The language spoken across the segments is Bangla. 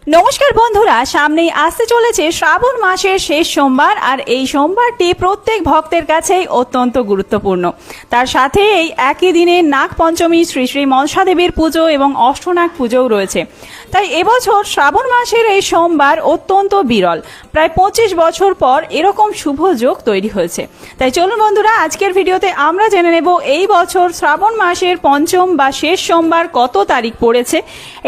নমস্কার বন্ধুরা, সামনেই আসতে চলেছে শ্রাবণ মাসের শেষ সোমবার। আর এই সোমবারটি প্রত্যেক ভক্তের কাছেই অত্যন্ত গুরুত্বপূর্ণ। তার সাথে এই একই দিনে নাগ পঞ্চমী, শ্রী শ্রী মনসা দেবীর পুজো এবং অষ্টনাগ পুজোও রয়েছে। তাই এবছর শ্রাবণ মাসের এই সোমবার অত্যন্ত বিরল। প্রায় 25 বছর পর এরকম শুভ যোগ তৈরি হয়েছে। তাই চলুন বন্ধুরা, আজকের ভিডিওতে আমরা জেনে নেব এই বছর শ্রাবণ মাসের পঞ্চম বা শেষ সোমবার কত তারিখ পড়েছে,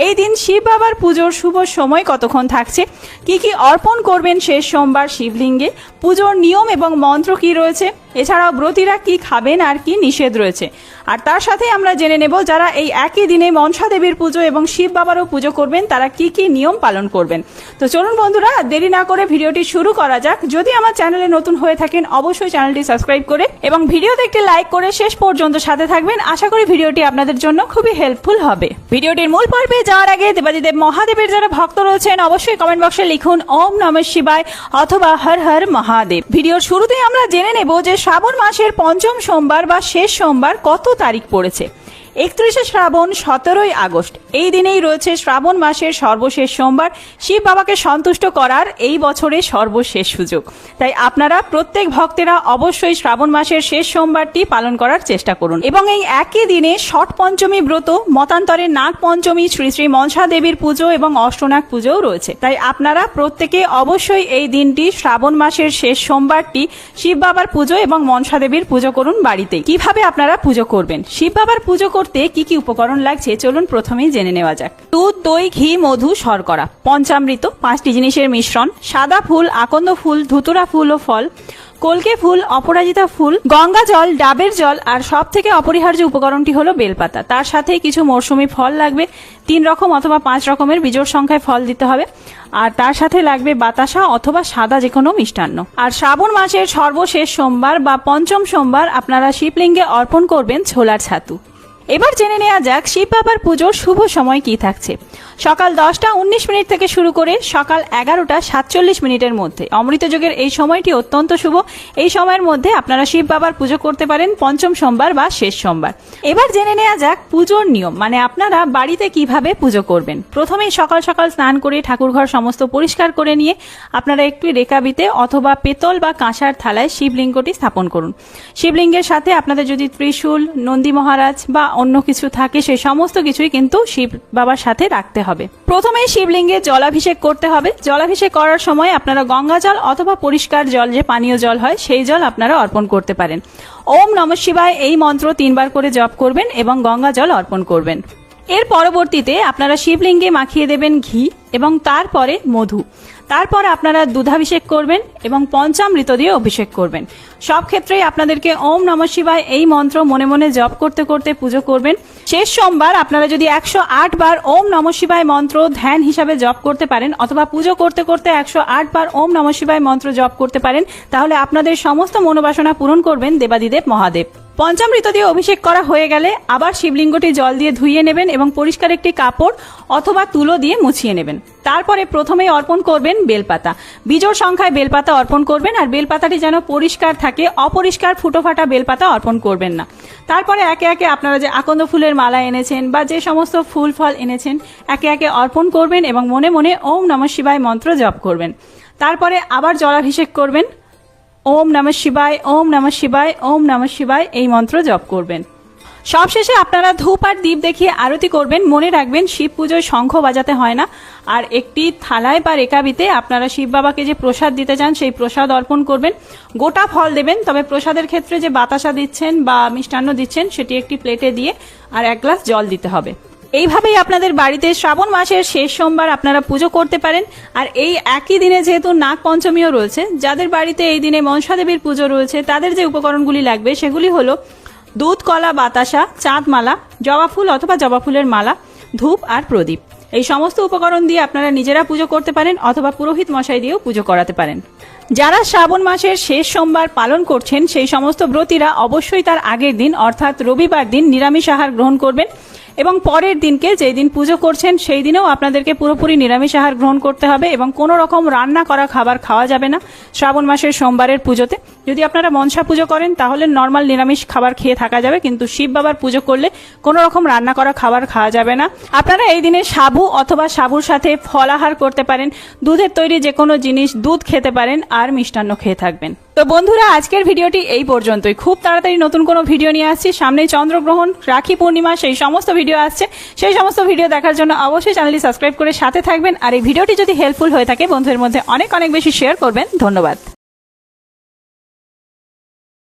এই দিন শিব বাবার পুজোর শুভ সময় কতক্ষণ থাকছে, কি কি অর্পণ করবেন শেষ সোমবার শিবলিঙ্গে, পুজোর নিয়ম এবং মন্ত্র কি রয়েছে, এছাড়াও ব্রতীরা কি খাবেন আর কি নিষেধ রয়েছে। আর তার সাথে আমরা জেনে নেব যারা এই একই দিনে মনসা দেবীর পুজো এবং শিব বাবারও পুজো করবেন তারা কি কি নিয়ম পালন করবেন। তো চলুন বন্ধুরা, দেরি না করে ভিডিওটি শুরু করা যাক। যদি আমার চ্যানেলে নতুন হয়ে থাকেন অবশ্যই চ্যানেলটি সাবস্ক্রাইব করে এবং ভিডিওতে একটি লাইক করে শেষ পর্যন্ত সাথে থাকবেন। আশা করি ভিডিওটি আপনাদের জন্য খুবই হেল্পফুল হবে। ভিডিওটির মূল পর্বে যাওয়ার আগে দেবাদিদেব মহাদেবের যারা ভক্ত রয়েছেন অবশ্যই কমেন্ট বক্সে লিখুন ওম নমঃ শিবায় অথবা হর হর মহাদেব। ভিডিওর শুরুতেই আমরা জেনে নেব যে শ্রাবণ মাসের পঞ্চম সোমবার বা শেষ সোমবার কত তারিখ পড়েছে। 31শে শ্রাবণ, 17ই আগস্ট। এই দিনেই রয়েছে শ্রাবণ মাসের সর্বশেষ সোমবার। শিব বাবাকে সন্তুষ্ট করার এই বছরের সর্বশেষ সুযোগ। তাই আপনারা প্রত্যেক ভক্তেরা অবশ্যই শ্রাবণ মাসের শেষ সোমবারটি পালন করার চেষ্টা করুন। এবং এই একই দিনে ষট পঞ্চমী ব্রত, মতান্তরে নাগ পঞ্চমী, শ্রী শ্রী মনসা দেবীর পুজো এবং অষ্টনাগ পুজোও রয়েছে। তাই আপনারা প্রত্যেকে অবশ্যই এই দিনটি শ্রাবণ মাসের শেষ সোমবারটি শিব বাবার পুজো এবং মনসা দেবীর পুজো করুন বাড়িতে। কিভাবে আপনারা পুজো করবেন, শিব বাবার পুজো করতে কি কি উপকরণ লাগছে চলুন প্রথমেই জেনে নেওয়া যাক। দুধ, দই, ঘি, মধু, শর্করা, পঞ্চামৃত, 5টি জিনিসের মিশ্রণ, সাদা ফুল, আকন্দ ফুল, ধুতুরা ফুল ও ফল, কলকে ফুল, অপরাজিতা ফুল, গঙ্গা জল, ডাবের জল, আর সব থেকে অপরিহার্য উপকরণটি হলো বেলপাতা। তার সাথে কিছু মরশুমি ফল লাগবে, 3 রকম অথবা 5 রকমের বিজোড় সংখ্যায় ফল দিতে হবে। আর তার সাথে লাগবে বাতাসা অথবা সাদা যে কোনো মিষ্টান্ন। আর শ্রাবণ মাসের সর্বশেষ সোমবার বা পঞ্চম সোমবার আপনারা শিবলিঙ্গে অর্পণ করবেন ছোলার ছাতু। এবার জেনে নেওয়া যাক শিব বাবার পুজোর শুভ সময় কি থাকছে। সকাল 10টা 19 থেকে শুরু করে সকাল 11টা 47 মধ্যে অমৃত যোগের এই সময়টি অত্যন্ত শুভ। এই সময়ের মধ্যে আপনারা শিব বাবার পুজো করতে পারেন পঞ্চম সোমবার বা শেষ সোমবার। এবার জেনে নেওয়া যাক পুজোর নিয়ম, মানে আপনারা বাড়িতে কিভাবে পুজো করবেন। প্রথমেই সকাল সকাল স্নান করে ঠাকুরঘর সমস্ত পরিষ্কার করে নিয়ে আপনারা একটি রেকাবিতে অথবা পেতল বা কাঁসার থালায় শিবলিঙ্গটি স্থাপন করুন। শিবলিঙ্গের সাথে আপনাদের যদি ত্রিশূল, নন্দী মহারাজ বা অন্য কিছু থাকে সেই সমস্ত কিছুই কিন্তু শিব বাবার সাথে রাখতে হবে। প্রথমে শিবলিঙ্গে জলাভিষেক করতে হবে। জলাভিষেক করার সময় আপনারা গঙ্গা জল অথবা পরিষ্কার জল, যে পানীয় জল হয় সেই জল আপনারা অর্পণ করতে পারেন। ওম নমঃ শিবায় এই মন্ত্র 3 বার করে জপ করবেন এবং গঙ্গা জল অর্পণ করবেন। এর পরবর্তীতে আপনারা শিবলিঙ্গে মাখিয়ে দেবেন ঘি এবং তারপরে মধু। তারপর আপনারা দুধাভিষেক করবেন এবং পঞ্চামৃত দিয়ে অভিষেক করবেন। সব ক্ষেত্রেই আপনাদেরকে ওম নমঃ শিবায় এই মন্ত্র মনে মনে জপ করতে করতে পুজো করবেন। শেষ সোমবার আপনারা যদি 108 বার ওম নমঃ শিবায় মন্ত্র ধ্যান হিসাবে জপ করতে পারেন অথবা পুজো করতে করতে 108 বার ওম নমঃ শিবায় মন্ত্র জপ করতে পারেন, তাহলে আপনাদের সমস্ত মনোবাসনা পূরণ করবেন দেবাদিদেব মহাদেব। পঞ্চামৃত দিয়ে অভিষেক করা হয়ে গেলে আবার শিবলিঙ্গটি জল দিয়ে ধুইয়ে নেবেন এবং পরিষ্কার একটি কাপড় অথবা তুলো দিয়ে মুছিয়ে নেবেন। তারপরে প্রথমেই অর্পণ করবেন বেলপাতা। বিজোড় সংখ্যায় বেলপাতা অর্পণ করবেন আর বেলপাতাটি যেন পরিষ্কার থাকে, অপরিষ্কার ফুটোফাটা বেলপাতা অর্পণ করবেন না। তারপরে একে একে আপনারা যে আকন্দ ফুলের মালা এনেছেন বা যে সমস্ত ফুল ফল এনেছেন একে একে অর্পণ করবেন এবং মনে মনে ওম নমঃ শিবায় মন্ত্র জপ করবেন। তারপরে আবার জলাভিষেক করবেন। ওম নমঃ শিবায়, ওম নমঃ শিবায়, ওম নমঃ শিবায় এই মন্ত্র জপ করবেন। সবশেষে আপনারা ধূপ আর দীপ দেখিয়ে আরতি করবেন। মনে রাখবেন শিব পুজোয় শঙ্খ বাজাতে হয় না। আর একটি থালায় বা রেকাবিতে আপনারা শিব বাবাকে যে প্রসাদ দিতে চান সেই প্রসাদ অর্পণ করবেন। গোটা ফল দেবেন, তবে প্রসাদের ক্ষেত্রে যে বাতাসা দিচ্ছেন বা মিষ্টান্ন দিচ্ছেন সেটি একটি প্লেটে দিয়ে আর 1 গ্লাস জল দিতে হবে। এইভাবেই আপনাদের বাড়িতে শ্রাবণ মাসের শেষ সোমবার আপনারা পুজো করতে পারেন। আর এই একই দিনে যেহেতু নাগ পঞ্চমীও রয়েছে, যাদের বাড়িতে এই দিনে মনসা দেবীর পুজো রয়েছে তাদের যে উপকরণগুলি লাগবে সেগুলি হলো দুধ, কলা, বাতাসা, চাঁদ মালা, জবা ফুল অথবা জবা ফুলের মালা, ধূপ আর প্রদীপ। এই সমস্ত উপকরণ দিয়ে আপনারা নিজেরা পুজো করতে পারেন অথবা পুরোহিত মশাই দিয়েও পুজো করাতে পারেন। যারা শ্রাবণ মাসের শেষ সোমবার পালন করছেন সেই সমস্ত ব্রতীরা অবশ্যই তার আগের দিন অর্থাৎ রবিবার দিন নিরামিষ আহার গ্রহণ করবেন এবং পরের দিনকে যেই দিন পুজো করছেন সেই দিনেও আপনাদেরকে পুরোপুরি নিরামিষ আহার গ্রহণ করতে হবে এবং কোনো রকম রান্না করা খাবার খাওয়া যাবে না শ্রাবণ মাসের সোমবারের পুজোতে। যদি আপনারা মনসা পুজো করেন তাহলে নর্মাল নিরামিষ খাবার খেয়ে থাকা যাবে, কিন্তু শিব বাবার পুজো করলে কোনো রকম রান্না করা খাবার খাওয়া যাবে না। আপনারা এই দিনে সাবু অথবা সাবুর সাথে ফলাহার করতে পারেন, দুধের তৈরি যে কোনো জিনিস দুধ খেতে পারেন আর মিষ্টান্ন খেয়ে থাকবেন। তো বন্ধুরা, আজকের ভিডিওটি এই পর্যন্তই। খুব তাড়াতাড়ি নতুন কোনো ভিডিও নিয়ে আসছি। সামনেই চন্দ্রগ্রহণ, রাখি পূর্ণিমা, সেই সমস্ত ভিডিও আসছে। সেই সমস্ত ভিডিও দেখার জন্য অবশ্যই চ্যানেলটি সাবস্ক্রাইব করে সাথে থাকবেন। আর এই ভিডিওটি যদি হেল্পফুল হয়ে থাকে বন্ধুদের মধ্যে অনেক অনেক বেশি শেয়ার করবেন। ধন্যবাদ।